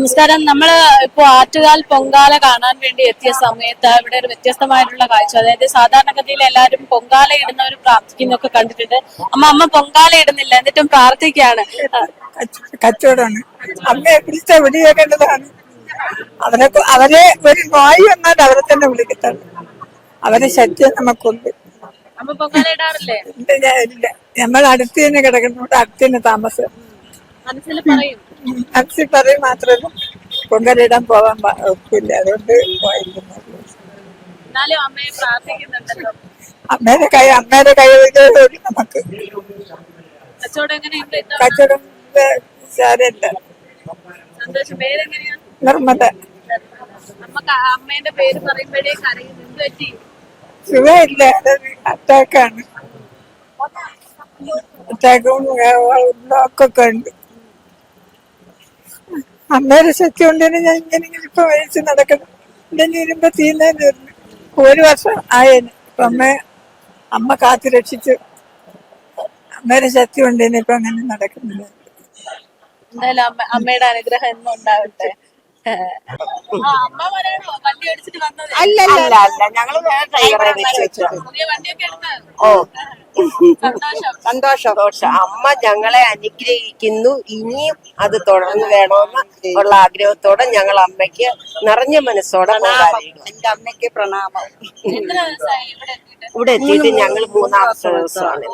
നമസ്കാരം. നമ്മള് ഇപ്പൊ ആറ്റുകാൽ പൊങ്കാല കാണാൻ വേണ്ടി എത്തിയ സമയത്ത് ഇവിടെ ഒരു വ്യത്യസ്തമായിട്ടുള്ള കാഴ്ച. അതായത് സാധാരണഗതിയിൽ എല്ലാവരും പൊങ്കാല ഇടുന്നവർ പ്രാർത്ഥിക്കുന്നൊക്കെ കണ്ടിട്ടുണ്ട്. അമ്മ പൊങ്കാല ഇടുന്നില്ല, എന്നിട്ടും പ്രാർത്ഥിക്കുകയാണ്. കച്ചവടമാണ്. അമ്മയെ പിടിച്ച വിടിയേക്കേണ്ടതാണ്. അവരെ ഒരു വായു വന്നാൽ അവരെ തന്നെ വിളിക്കത്തുള്ളൂ. അവരെ ശക്തി നമുക്കുണ്ട്. അമ്മ പൊങ്കാല ഇടാറില്ലേ? ഇല്ല, നമ്മൾ അടുത്ത് തന്നെ കിടക്കുന്നോണ്ട് അടുത്ത് തന്നെ താമസം. മനസ്സിൽ പറയും, മനസ്സിൽ പറയും മാത്രമല്ല പൊങ്കാലയിടാൻ പോവാൻ ഒക്കില്ല. അതുകൊണ്ട് പോയിരിക്കുന്നു. എന്നാലും അമ്മയെ പ്രാർത്ഥിക്കുന്നുണ്ടല്ലോ. അമ്മേടെ കൈ നമുക്ക് കച്ചവടം എങ്ങനെയുണ്ട്? കച്ചവടം സാരല്ല. സന്തോഷം. പേരെങ്ങനെയാ? നിർമ്മത. അമ്മേന്റെ പേര് പറയുമ്പോഴേ കരയുന്നു. എന്ത് പറ്റി? സുഖമില്ല, അറ്റാക്കാണ്. അറ്റാക്കും ബ്ലോക്കൊക്കെ ഉണ്ട്. അമ്മയുടെ ശക്തി കൊണ്ടാണ് ഞാൻ ഇങ്ങനെ ഇപ്പൊ വഹിച്ച് നടക്കണം. ഇല്ലെങ്കിൽ ഇരുമ്പോ തീരുന്നു. 1 വർഷം ആയേന്. ഇപ്പൊ അമ്മ കാത്തു രക്ഷിച്ചു. അമ്മയുടെ ശക്തി കൊണ്ടേനെ ഇപ്പൊ അങ്ങനെ നടക്കുന്നില്ല. എന്തായാലും അമ്മയുടെ അനുഗ്രഹം എന്നും ഉണ്ടാവട്ടെ. അമ്മ പറയണോ വണ്ടി ഓടിച്ചിട്ട് വന്നത്? അല്ല ഞങ്ങള് പുതിയ വണ്ടിയൊക്കെ എടുത്ത്? ഓ സന്തോഷം. സന്തോഷം. അമ്മ ഞങ്ങളെ അനുഗ്രഹിക്കുന്നു. ഇനിയും അത് തുടർന്ന് വേണമെന്ന് ഉള്ള ആഗ്രഹത്തോടെ ഞങ്ങൾ അമ്മയ്ക്ക് നിറഞ്ഞ മനസ്സോടെ എന്റെ അമ്മയ്ക്ക് പ്രണാമം. എത്ര ദിവസമായി ഇവിടെ എത്തിയിട്ട് ഞങ്ങൾ 3ാമത്തെ ദിവസമാണ്.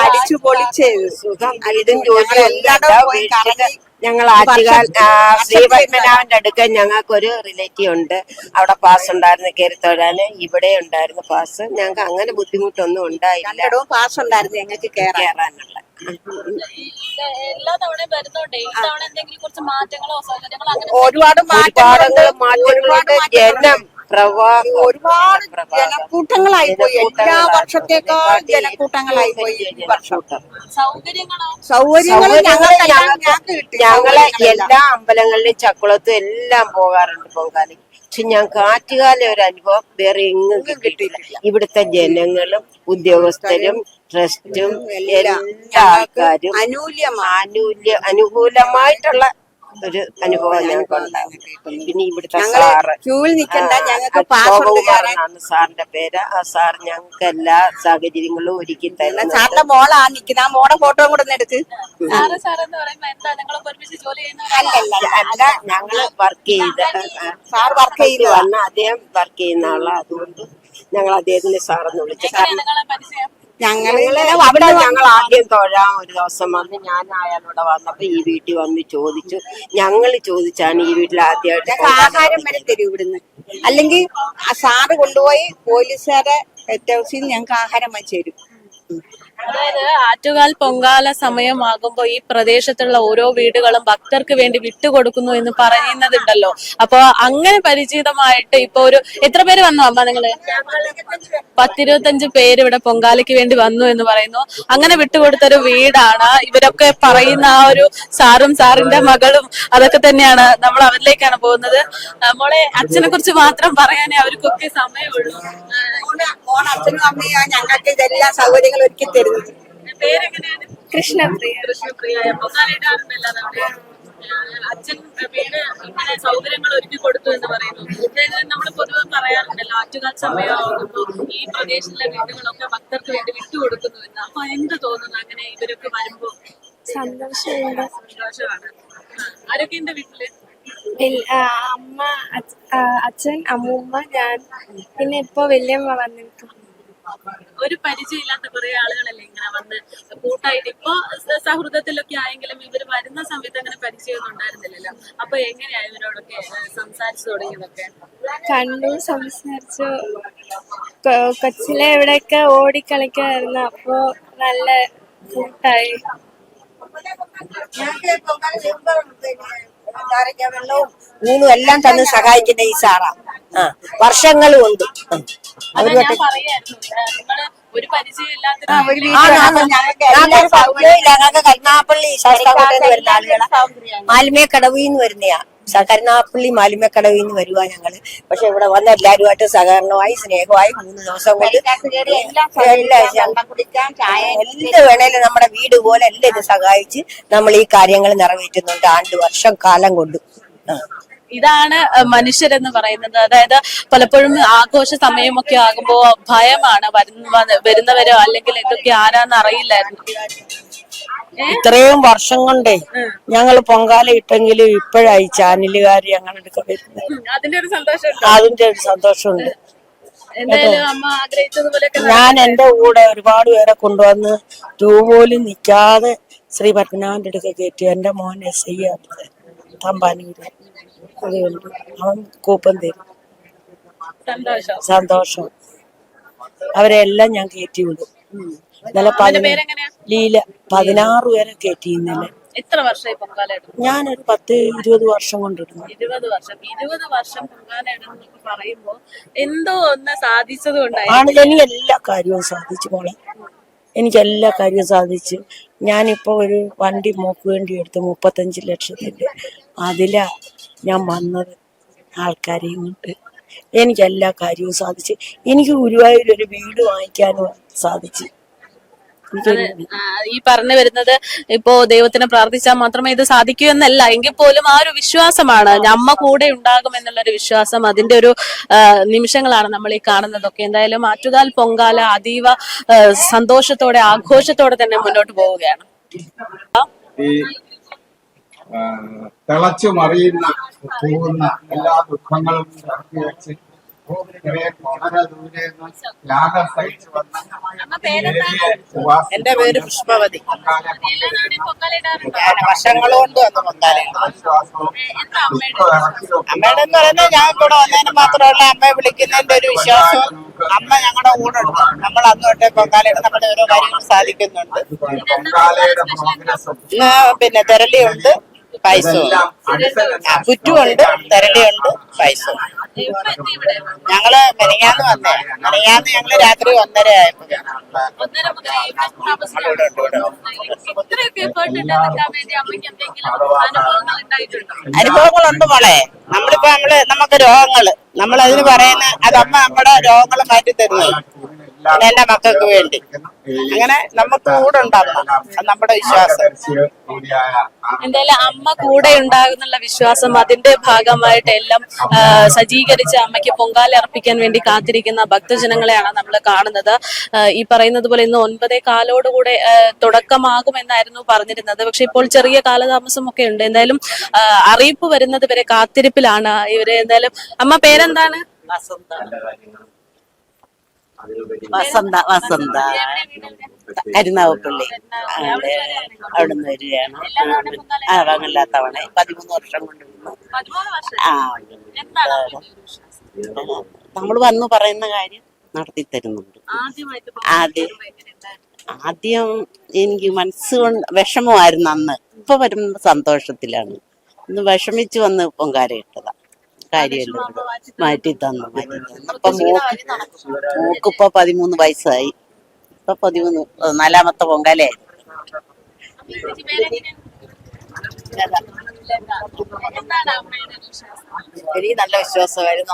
അടിച്ചു പൊളിച്ച് സുഖം. ഇതും ജോലിയും എല്ലാം ഞങ്ങൾ ആറ്റുകാൽ ശ്രീപത്മനാഭന്റെ അടുക്കൽ ഞങ്ങൾക്കൊരു റിലേറ്റീവ് ഉണ്ട്. അവിടെ പാസ് ഉണ്ടായിരുന്നു കയറി തൊഴാന്. ഇവിടെ ഉണ്ടായിരുന്നു പാസ്. ഞങ്ങൾക്ക് അങ്ങനെ ബുദ്ധിമുട്ടൊന്നും ഉണ്ടായില്ല. പാസ് ഉണ്ടായിരുന്നു ഞങ്ങൾക്ക് കയറാനുള്ള. എല്ലാ തവണയും വരുന്നുണ്ട്. ഈ തവണ എന്തെങ്കിലും കുറച്ച് മാറ്റങ്ങളോ സൗകര്യങ്ങളോ അങ്ങനെ? ഒരുപാട് മാറ്റങ്ങളുണ്ട്. ജനം പ്രവാഹം, ഒരുപാട് ജനക്കൂട്ടങ്ങളായി പോയി. എല്ലാ വർഷത്തേക്കാൾ ജനക്കൂട്ടങ്ങളായി പോയി. സൗകര്യങ്ങള് ഞങ്ങളെ എല്ലാ അമ്പലങ്ങളിലും ചക്കുളത്തും എല്ലാം പോകാറുണ്ട് പൊങ്കാലയ്ക്ക്. പക്ഷെ ഞങ്ങൾക്ക് ആറ്റുകാല ഒരു അനുഭവം വേറെ എങ്ങും കിട്ടിയിട്ടില്ല. ഇവിടുത്തെ ജനങ്ങളും ഉദ്യോഗസ്ഥരും ട്രസ്റ്റും എല്ലാ ആൾക്കാരും അനുകൂലമായിട്ടുള്ള ഒരു അനുഭവം ഞങ്ങൾക്ക് ഉണ്ടാകും. പിന്നെ ഇവിടുത്തെ സാറ് സാറിന്റെ പേര്. ആ സാർ ഞങ്ങൾക്ക് എല്ലാ സാഹചര്യങ്ങളും ഒരുക്കി തരുന്ന സാറിന്റെ മോളാ നിൽക്കുന്ന. ആ മോടെ ഫോട്ടോ കൂടെ ഒന്ന് എടുത്ത്. അല്ല, ഞങ്ങള് വർക്ക് സാർ വർക്ക് ചെയ്ത് വന്ന അദ്ദേഹം വർക്ക് ചെയ്യുന്ന ആളാ. അതുകൊണ്ട് ഞങ്ങൾ അദ്ദേഹത്തിന്റെ സാറെന്ന് വിളിച്ചു. അവിടെ ഞങ്ങൾ ആദ്യം തൊഴാൻ ഒരു ദിവസം വന്ന് ഞാൻ അയാളോടെ വന്നപ്പോ ഈ വീട്ടിൽ വന്ന് ചോദിച്ചു. ഞങ്ങൾ ചോദിച്ചാണ് ഈ വീട്ടിൽ ആദ്യമായിട്ട് ആഹാരം വരെ തരും ഇവിടുന്ന്. അല്ലെങ്കിൽ ആ സാറ് കൊണ്ടുപോയി പോലീസുകാരെ ഹൗസിൽ ഞങ്ങൾക്ക് ആഹാരം വെച്ച് തരും. അതായത് ആറ്റുകാൽ പൊങ്കാല സമയമാകുമ്പോ ഈ പ്രദേശത്തുള്ള ഓരോ വീടുകളും ഭക്തർക്ക് വേണ്ടി വിട്ടുകൊടുക്കുന്നു എന്ന് പറയുന്നതുണ്ടല്ലോ. അപ്പൊ അങ്ങനെ പരിചിതമായിട്ട് ഇപ്പൊ എത്ര പേര് വന്നു അമ്മ? നിങ്ങള് 10-25 പേര് ഇവിടെ പൊങ്കാലയ്ക്ക് വേണ്ടി വന്നു എന്ന് പറയുന്നു. അങ്ങനെ വിട്ടുകൊടുത്തൊരു വീടാണ്. ഇവരൊക്കെ പറയുന്ന ആ ഒരു സാറും സാറിന്റെ മകളും അതൊക്കെ തന്നെയാണ്. നമ്മൾ അവരിലേക്കാണ് പോകുന്നത്. മോളെ, അച്ഛനെ കുറിച്ച് മാത്രം പറയാനേ അവർക്കൊക്കെ സമയമുള്ളൂ. അച്ഛനും അമ്മയും ഞങ്ങൾക്ക് ഇതെല്ലാം സൗകര്യങ്ങൾ ഒരുക്കി തരുന്നത്. പേരെങ്ങനെയാണ്? കൃഷ്ണപ്രിയ. അച്ഛൻ വീട് ഇങ്ങനെ സൗകര്യങ്ങൾ ഒരുക്കി കൊടുത്തു എന്ന് പറയുന്നു. നമ്മൾ പൊതുവെ പറയാറുണ്ടല്ലോ ആറ്റുകാൽ സമയമാകുമ്പോ ഈ പ്രദേശത്തിലെ വീടുകളൊക്കെ ഭക്തർക്ക് വേണ്ടി വിട്ടുകൊടുക്കുന്നു എന്ന്. അപ്പൊ എന്ത് തോന്നുന്നു അങ്ങനെ ഇവരൊക്കെ വരുമ്പോ? സന്തോഷമാണ്. ആരൊക്കെ ഉണ്ട് വീട്ടില്? അമ്മ, അച്ഛൻ, അമ്മൂമ്മ, ഞാൻ, പിന്നെ ഇപ്പൊ വല്യമ്മ വന്നിട്ടു. ഒരു പരിചയമില്ലാത്ത കുറെ ആളുകളല്ലേ ഇങ്ങനെ വന്ന് കൂട്ടായിട്ട്. ഇപ്പൊ സൗഹൃദത്തിലൊക്കെ ആയെങ്കിലും ഇവര് വരുന്ന സമയത്ത് അങ്ങനെ പരിചയമൊന്നും ഉണ്ടായിരുന്നില്ലല്ലോ. അപ്പൊ എങ്ങനെയാ ഇവരോടൊക്കെ സംസാരിച്ചു തുടങ്ങിയതൊക്കെ? കണ്ടു, സംസാരിച്ചു. കൊച്ചിലെ എവിടെയൊക്കെ ഓടിക്കളിക്കായിരുന്നു. അപ്പൊ നല്ല കൂട്ടായി. വെള്ളവും ഊണും എല്ലാം തന്ന് സഹായിക്കുന്ന ഈ സാറാ. വർഷങ്ങളും ഉണ്ട്. ഒരു പരിചയമില്ലാത്ത ഞങ്ങൾക്ക് കരുനാഗപ്പള്ളി ശാസ്താംകോട്ടയിൽ നിന്ന് വരുന്ന ആളുകളാ. മാലിമേ കടവിന്ന് വരുന്നയാ. കരുനാഗപ്പള്ളി മാലിമക്കടവിൽ നിന്ന് വരുവാ ഞങ്ങള്. പക്ഷെ ഇവിടെ വന്ന എല്ലാവരുമായിട്ട് സഹകരണമായി സ്നേഹമായി 3 ദിവസം കൊണ്ട് എന്ത് വേണേലും നമ്മുടെ വീട് പോലെ എല്ലാം ഇത് സഹായിച്ച് നമ്മൾ ഈ കാര്യങ്ങൾ നിറവേറ്റുന്നുണ്ട് ആണ്ട് വർഷം കാലം കൊണ്ട്. ഇതാണ് മനുഷ്യരെന്ന് പറയുന്നത്. അതായത് പലപ്പോഴും ആഘോഷ സമയമൊക്കെ ആകുമ്പോ ഭയമാണ്, വരുന്നവരോ അല്ലെങ്കിൽ ഇതൊക്കെ ആരാന്ന് അറിയില്ലായിരുന്നു. ഇത്രയും വർഷം കൊണ്ടേ ഞങ്ങൾ പൊങ്കാല ഇട്ടെങ്കിലും ഇപ്പോഴായി ചാനലുകാർ ഞങ്ങളുടെ വരുന്നത്. അതിന്റെ ഒരു സന്തോഷം, അതിന്റെ ഒരു സന്തോഷമുണ്ട്. എന്തായാലും അമ്മ ആഗ്രഹിച്ചതുപോലെയൊക്കെ ഞാൻ എന്റെ കൂടെ ഒരുപാട് പേരെ കൊണ്ടുവന്ന് പോലും നിൽക്കാതെ ശ്രീ പത്മനാഭന്റെ അടുക്ക കയറ്റി. എന്റെ മോൻ SI തമ്പാനൂര്, അതുകൊണ്ട് അവൻ കൂപ്പൻ തരും. സന്തോഷം. അവരെല്ലാം ഞാൻ കയറ്റി വിടും. ഇന്നലെ ലീല 16 പേരെ കയറ്റി. ഇന്നലെ എത്ര വർഷമായി പൊങ്കാല ഇടുന്നു? ഞാനൊരു 10-20 വർഷം കൊണ്ടിടുന്നു. 20 വർഷം. 20 വർഷം പൊങ്കാല ഇടുന്നൊക്കെ പറയുമ്പോ എന്തോ ഒന്ന് സാധിച്ചത് കൊണ്ടായി. ആണെങ്കിൽ എനിക്ക് എല്ലാ കാര്യവും സാധിച്ചു മോളെ. എനിക്ക് എല്ലാ കാര്യവും സാധിച്ചു. ഞാനിപ്പോ ഒരു വണ്ടി മോക്ക് വേണ്ടി എടുത്ത് 35 ലക്ഷത്തിന്റെ. അതിലാ ഞാൻ വന്നത് ആൾക്കാരെയും കൊണ്ട്. എനിക്ക് എല്ലാ കാര്യവും സാധിച്ചു. എനിക്ക് ഗുരുവായൂർ ഒരു വീട് വാങ്ങിക്കാനും സാധിച്ചു. ഈ പറഞ്ഞു വരുന്നത് ഇപ്പോ ദൈവത്തിനെ പ്രാർത്ഥിച്ചാൽ മാത്രമേ ഇത് സാധിക്കൂ എന്നല്ല, എങ്കിൽ പോലും ആ ഒരു വിശ്വാസമാണ്, അമ്മ കൂടെ ഉണ്ടാകും എന്നുള്ളൊരു വിശ്വാസം. അതിന്റെ ഒരു നിമിഷങ്ങളാണ് നമ്മൾ ഈ കാണുന്നതൊക്കെ. എന്തായാലും ആറ്റുകാൽ പൊങ്കാല അതീവ സന്തോഷത്തോടെ ആഘോഷത്തോടെ തന്നെ മുന്നോട്ട് പോവുകയാണ്. ഈ തിളച്ചു മറിയുന്ന പോകുന്ന എല്ലാ ദുഃഖങ്ങളും ഇറക്കി വെച്ച് വളരെ ദൂരെ യാഗം സഹിച്ചു വന്ന എന്റെ പേര് പുഷ്പവതി. ഞാൻ വർഷങ്ങളുകൊണ്ട് വന്ന് പൊങ്കാല. അമ്മയുടെ എന്ന് പറയുന്നത് ഞങ്ങൾക്ക് ഇവിടെ വന്നതിന് മാത്രമല്ല, അമ്മയെ വിളിക്കുന്നതിന്റെ ഒരു വിശ്വാസവും അമ്മ ഞങ്ങളുടെ കൂടെ ഉണ്ട്. നമ്മൾ അന്ന് തൊട്ടേ പൊങ്കാലയുടെ നമ്മുടെ ഓരോ കാര്യങ്ങൾ സാധിക്കുന്നുണ്ട്. പിന്നെ തെരളിയുണ്ട്, പായസവും, പുറ്റുമുണ്ട്, തെരളിയുണ്ട്, പായസവും. ഞങ്ങള് മെനങ്ങാന്ന് വന്നേ. മെനങ്ങാന്ന് ഞങ്ങള് രാത്രി 1:30 ആയപ്പോ അനുഭവങ്ങളുണ്ട് മോളെ. നമ്മളിപ്പോ നമുക്ക് രോഗങ്ങള് നമ്മളതിന് പറയുന്ന അത് അമ്മ നമ്മുടെ രോഗങ്ങൾ മാറ്റി തരുന്നത് എന്റെ മക്കൾക്ക് വേണ്ടി. അങ്ങനെ നമുക്ക് കൂടെ ഉണ്ടാകും നമ്മുടെ വിശ്വാസം. എന്തായാലും അമ്മ കൂടെ ഉണ്ടാകുന്നുള്ള വിശ്വാസം, അതിന്റെ ഭാഗമായിട്ട് എല്ലാം സജ്ജീകരിച്ച് അമ്മയ്ക്ക് പൊങ്കാല അർപ്പിക്കാൻ വേണ്ടി കാത്തിരിക്കുന്ന ഭക്തജനങ്ങളെയാണ് നമ്മൾ കാണുന്നത്. ഈ പറയുന്നത് പോലെ ഇന്ന് 9:15 തുടക്കമാകുമെന്നായിരുന്നു പറഞ്ഞിരുന്നത്. പക്ഷെ ഇപ്പോൾ ചെറിയ കാലതാമസം ഒക്കെ ഉണ്ട്. എന്തായാലും അറിയിപ്പ് വരുന്നത് വരെ കാത്തിരിപ്പിലാണ് ഇവര്. എന്തായാലും അമ്മ പേരെന്താണ്? വസന്ത കരുനാഗപ്പള്ളി. അവിടുന്ന് വരികയാണ്. വാങ്ങില്ലാത്തവണ 13 വർഷം കൊണ്ടിരുന്നു. നമ്മൾ വന്ന് പറയുന്ന കാര്യം നടത്തി തരുന്നുണ്ട്. ആദ്യം എനിക്ക് മനസ്സുകൊണ്ട് വിഷമമായിരുന്നു അന്ന്. ഇപ്പൊ വരുന്ന സന്തോഷത്തിലാണ്. ഇന്ന് വിഷമിച്ച് വന്ന് പൊങ്കാല ഇട്ടതാ. കാര്യമല്ലോ മാറ്റി തന്നു. ഇപ്പൊ മോക്കിപ്പോ 13 വയസ്സായി. ഇപ്പൊ 14ാമത്തെ പൊങ്കാലയായി. എനിക്ക് നല്ല വിശ്വാസമായിരുന്നു.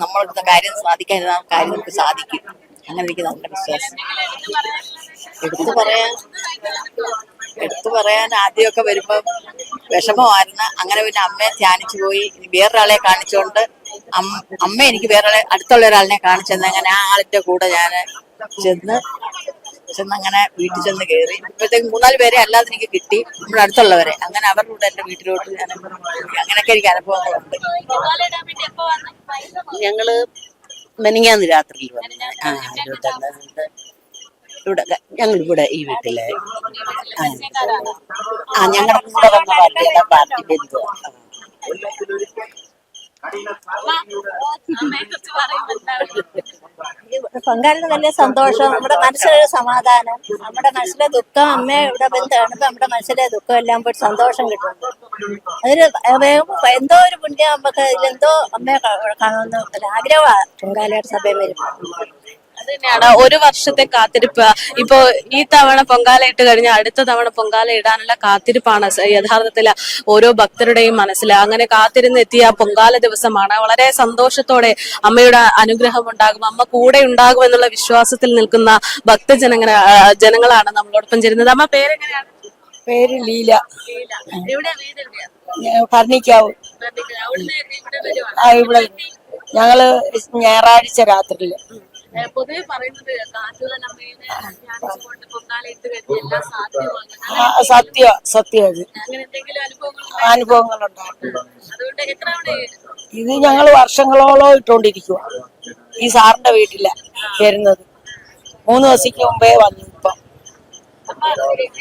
നമ്മൾക്ക് കാര്യം സാധിക്കാൻ കാര്യം നമുക്ക് സാധിക്കും. അങ്ങനെ എനിക്ക് നല്ല വിശ്വാസം. എടുത്തു പറയാൻ ആദ്യമൊക്കെ വരുമ്പോ വിഷമമായിരുന്നു. അങ്ങനെ പിന്നെ അമ്മയെ ധ്യാനിച്ചു പോയി. വേറൊരാളെ കാണിച്ചുകൊണ്ട് അമ്മ എനിക്ക് വേറെ അടുത്തുള്ള ഒരാളിനെ കാണിച്ചെന്ന്. അങ്ങനെ ആ ആളിന്റെ കൂടെ ഞാൻ ചെന്ന് അങ്ങനെ വീട്ടിൽ ചെന്ന് കയറി. ഇപ്പോഴത്തേക്ക് 3-4 പേരെ അല്ലാതെ എനിക്ക് കിട്ടി, നമ്മുടെ അടുത്തുള്ളവരെ. അങ്ങനെ അവരുടെ കൂടെ എന്റെ വീട്ടിലോട്ട് ഞാൻ അങ്ങനെയൊക്കെ എനിക്ക് അനുഭവങ്ങളുണ്ട്. ഞങ്ങള് മെനിങ്ങാന്ന് രാത്രിയിൽ വന്നു. ഇവിടെ ഞങ്ങളിവിടെ ഈ വീട്ടിലെ ഞങ്ങളുടെ കൂടെ വന്ന പാർട്ടി ബന്ധു. പൊങ്കാലിന് വലിയ സന്തോഷം, നമ്മുടെ മനസ്സിലൊരു സമാധാനം, നമ്മുടെ മനസ്സിലെ ദുഃഖം അമ്മ ഇവിടെ ബന്ധമാണ്. നമ്മുടെ മനസ്സിലെ ദുഃഖം എല്ലാം പോയി സന്തോഷം കിട്ടുന്നു. അതൊരു എന്തോ ഒരു പുണ്യം നമുക്ക് ഇതിലെന്തോ അമ്മയെ കാണുമെന്ന് ഒരാഗ്രഹമാണ് പൊങ്കാലയുടെ സഭയിൽ വരുമ്പോൾ. അത് തന്നെയാണ് ഒരു വർഷത്തെ കാത്തിരിപ്പ്. ഇപ്പോ ഈ തവണ പൊങ്കാല ഇട്ട് കഴിഞ്ഞാൽ അടുത്ത തവണ പൊങ്കാല ഇടാനുള്ള കാത്തിരിപ്പാണ് യഥാർത്ഥത്തിൽ ഓരോ ഭക്തരുടെയും മനസ്സിൽ. അങ്ങനെ കാത്തിരുന്ന് എത്തിയ പൊങ്കാല ദിവസമാണ്. വളരെ സന്തോഷത്തോടെ അമ്മയുടെ അനുഗ്രഹം ഉണ്ടാകും, അമ്മ കൂടെ ഉണ്ടാകും എന്നുള്ള വിശ്വാസത്തിൽ നിൽക്കുന്ന ജനങ്ങളാണ് നമ്മളോടൊപ്പം ചേരുന്നത്. അമ്മ പേരെങ്ങനെയാണ്? പേര് ലീല. എവിടെയാ വീട്? എവിടെയാ? ഭരണിക്കാവ്. ഇവിടെ ഞങ്ങള് ഞായറാഴ്ച രാത്രിയില് പൊതുവെ പറയുന്നത് കാറ്റുകാലമ്മേനെ ധ്യാനിച്ചുകൊണ്ട് പൊങ്കാല ഇട്ട് കഴിഞ്ഞാൽ എല്ലാം സാധ്യമാണ്. സത്യം അത് അങ്ങനെ എന്തെങ്കിലും അനുഭവങ്ങളുണ്ടായിരുന്നു. അതുകൊണ്ട് എത്ര തവണ ഇത് ഞങ്ങൾ വർഷങ്ങളോളം ഇട്ടോണ്ടിരിക്കുക. ഈ സാറിന്റെ വീട്ടില വരുന്നത്. 3 ദിവസക്ക് മുമ്പേ വന്നു. ഇപ്പം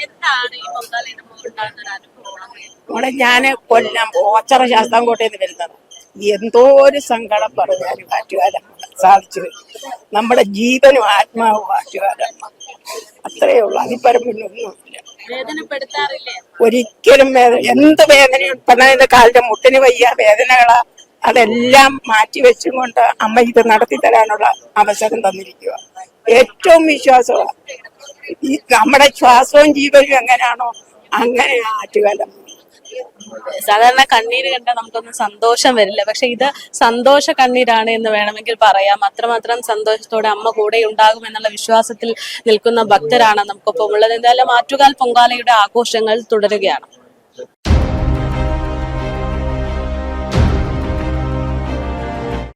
എന്താണ് ഈ പൊങ്കാല ഇടുമ്പോൾ ഉണ്ടാകുന്ന ഒരു അനുഭവം? ഇവിടെ ഞാന് കൊല്ലം ഓച്ചറ ശാസ്താംകോട്ടയിൽ വരുന്നത്. എന്തോ ഒരു സങ്കടം പറഞ്ഞാലും ആറ്റുകാലം സാധിച്ചു. നമ്മുടെ ജീവനും ആത്മാവും ആറ്റുകാലം. അത്രയേ ഉള്ളൂ. അതിപ്പരമൊന്നുമില്ല. വേദനപ്പെടുത്താറില്ലേ? ഒരിക്കലും എന്ത് വേദന ഉൾപ്പെടുന്ന കാലിന്റെ മുട്ടിന് വയ്യ വേദനകളാ, അതെല്ലാം മാറ്റി വെച്ചും കൊണ്ട് അമ്മ ഇത് നടത്തി തരാനുള്ള അവസരം തന്നിരിക്കുക. ഏറ്റവും വിശ്വാസമാണ്. ഈ നമ്മുടെ ശ്വാസവും ജീവനും എങ്ങനെയാണോ അങ്ങനെ ആറ്റുകാലം. സാധാരണ കണ്ണീര് കണ്ടാൽ നമുക്കൊന്നും സന്തോഷം വരില്ല, പക്ഷെ ഇത് സന്തോഷ കണ്ണീരാണ് എന്ന് വേണമെങ്കിൽ പറയാം. അത്രമാത്രം സന്തോഷത്തോടെ അമ്മ കൂടെ ഉണ്ടാകും എന്നുള്ള വിശ്വാസത്തിൽ നിൽക്കുന്ന ഭക്തരാണ് നമുക്കൊപ്പം ഉള്ളത്. എന്തായാലും ആറ്റുകാൽ പൊങ്കാലയുടെ ആഘോഷങ്ങൾ തുടരുകയാണ്.